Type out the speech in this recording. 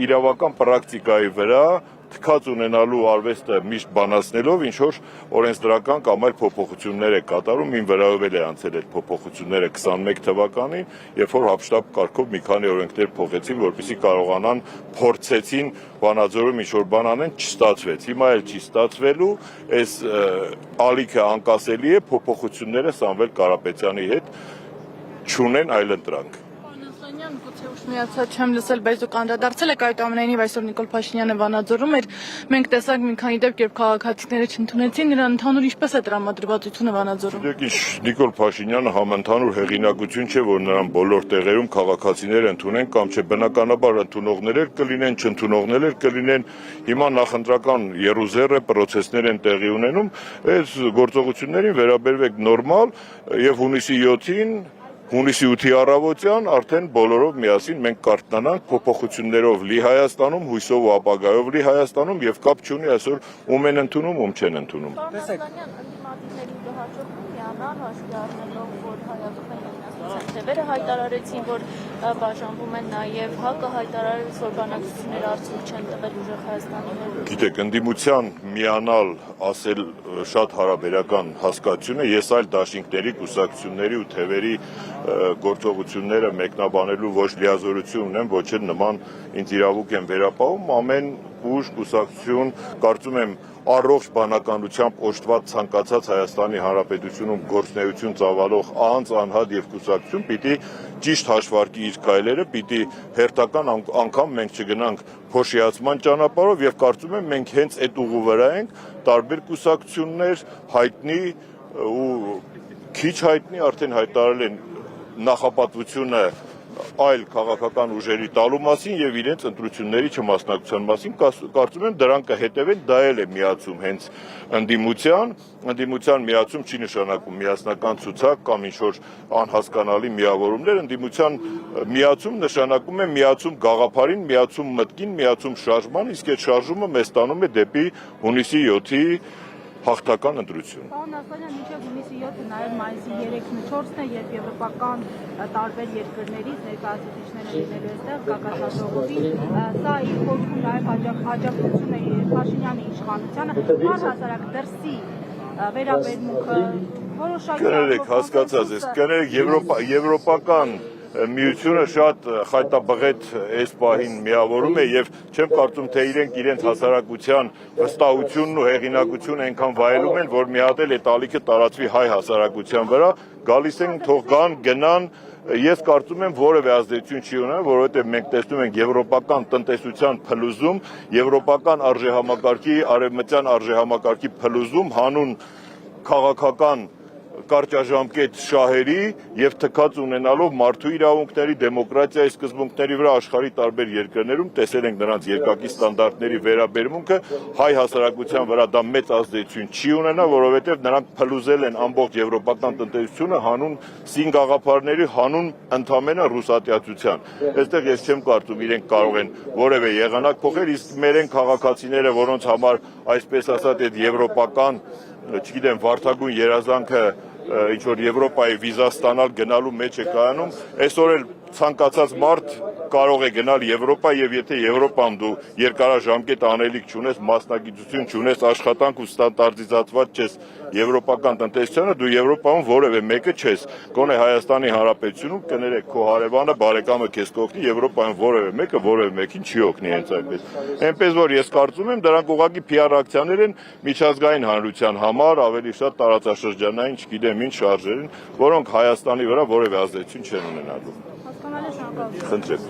իրավական պրակտիկայի վրա թքած ունենալու արվեստը միշտ բանացնելով ինչ որ օրենսդրական կամ այլ փոփոխություններ է կատարում, ին վրայով է անցել այդ փոփոխությունները 21 թվականին, երբ որ հապշտապ կարգով մի քանի օրենքներ փոխեցին, որպեսզի կարողանան փորձեցին Վանաձորում ինչ որ բան անեն, չստացվեց։ Հիմա էլ չի ստացվելու, այս ալիքը անկասելի է, փոփոխությունները Սամվել Կարապետյանի հետ չունեն այլընտրանք։ Գուցե ուշ միացած չեմ լսել, բայց դուք անդրադարձել եք այդ ամենայնիվ այսօր Նիկոլ Փաշինյանը Վանաձորում էր, մենք տեսանք մի քանի դեպք, երբ քաղաքացիները չընդունեցին, նրան ընդհանուր ինչպես է տրամադրվածությունը Վանաձորում։ Գիտեք ինչ, Նիկոլ Փաշինյանը համընդհանուր հեղինակություն չէ, որ նրան բոլոր տեղերում քաղաքացիները ընդունեն կամ չէ, բնականաբար ընդունողներ էլ կլինեն, չընդունողներ էլ կլինեն, հիմա նախընտրական եռուզեռ է, պրոցեսներ են տեղի ունենում, այս գործողություններին վերաբերվեք նորմալ եւ հունիսի 8-ի առավոտյան արդեն բոլորով միասին մենք կարողանանք փոփոխություններով լի Հայաստանում, հույսով ու ապագայով լի Հայաստանում եւ կապ չունի այսօր ում են ընդունում, ում չեն ընդունում։ Թևերը հայտարարեցին, որ բաժանվում են նաև ՀԱԿ-ը հայտարարեց, որ բանակցությունները արդյունք չեն տվել ուժեղ Հայաստանի հետ։ Գիտեք, ընդդիմության միանալ ասել շատ հարաբերական հասկացություն է, ես այլ դաշինքների, կուսակցությունների ու թևերի գործողությունները մեկնաբանելու ոչ լիազորություն ունեմ, ոչ էլ նման ինձ իրավունք են վերապահում, ամեն ուժ, կուսակցություն, կարծում եմ առողջ բանականությամբ օժտված ցանկացած Հայաստանի Հանրապետությունում գործունեություն ծավալող անձ, անհատ եւ կուսակցություն պիտի ճիշտ հաշվարկի իր քայլերը, պիտի հերթական անգամ մենք չգնանք փոշիացման ճանապարհով եւ կարծում եմ մենք հենց այդ ուղու վրա ենք, տարբեր կուսակցություններ հայտնի ու քիչ հայտնի արդեն հայտարարել են նախապատվությունը այլ քաղաքական ուժերի տալու մասին եւ իրենց ընտրությունների չմասնակցության մասին, կարծում եմ դրան կհետևեն, դա էլ է միացում հենց ընդդիմության միացում չի նշանակում միասնական ցուցակ կամ ինչ որ անհասկանալի միավորումներ, ընդդիմության միացում նշանակում է միացում գաղափարին, միացում մտքին, միացում շարժման, իսկ այդ շարժումը մեզ տանում է դեպի հունիսի 7-ի հաղթական ընտրություն։ Պարոն Ասլանյան, մինչև հունիսի 7-ը նաև մայիսի 3-ն 4-ն է, երբ եվրոպական տարբեր երկրներից ներկայացուցիչները լինելու այստեղ Գագաթնաժողովին, սա իր խոսքում նաև աջակցություն է Փաշինյանի իշխանությանը, առհասարակ դրսի վերաբերմունքը որոշակի կներեք, հասկացած ես, կներեք եվրոպական միությունը շատ խայտաբղետ այս պահին միավորում է եւ չեմ կարծում թե իրենց հասարակության վստահությունն ու հեղինակությունը այնքան վայելում են, որ մի հատ էլ այդ ալիքը տարածվի հայ հասարակության վրա, գալիս են թող գան, գնան, ես կարծում եմ որևէ ազդեցություն չի ունենա, որովհետեւ մենք տեսնում ենք եվրոպական տնտեսության փլուզում, եվրոպական արժեհամակարգի, արևմտյան արժեհամակարգի փլուզում հանուն քաղաքական կարճաժամկետ շահերի եւ թքած ունենալով մարդու իրավունքների, դեմոկրատիայի սկզբունքների վրա աշխարհի տարբեր երկրներում տեսել ենք նրանց երկակի ստանդարտների վերաբերմունքը, հայ հասարակության վրա դա մեծ ազդեցություն չի ունենա, որովհետեւ նրանք փլուզել են ամբողջ եվրոպական տնտեսությունը հանուն սին գաղափարների, հանուն ընդամենը ռուսատիացության։ Այստեղ ես չեմ կարծում իրենք կարող են որևէ եղանակ փոխել, իսկ մերեն քաղաքացիները, որոնց համար այսպես ասած այդ եվրոպական չգիտեմ, վարդագույն երազանքը ինչ որ Եվրոպայի վիզա ստանալ գնալու մեջ է կայանում, այսօր էլ ցանկացած մարդ կարող է գնալ Եվրոպա եւ եթե Եվրոպայում դու երկարաժամկետ անելիք չունես, մասնագիտություն չունես, աշխատանք ու ստանդարտիզացված չես եվրոպական տնտեսությանը, դու Եվրոպայում որևէ մեկը չես։ Գոնե Հայաստանի Հանրապետությունում կներեք քո հարևանը, բարեկամը քեզ կօգնի, Եվրոպայում որևէ մեկը որևէ մեկին չի օգնի հենց այդպես։ Այնպես որ ես կարծում եմ դրանք ուղղակի PR ակցիաներ են միջազգային հանրության համար, ավելի շատ տարածաշրջանային, չգիտեմ ինչ շարժեր են, որոնք Հայաստանի վրա որևէ ազդեցություն չեն ունենալու։ Խնդրեմ։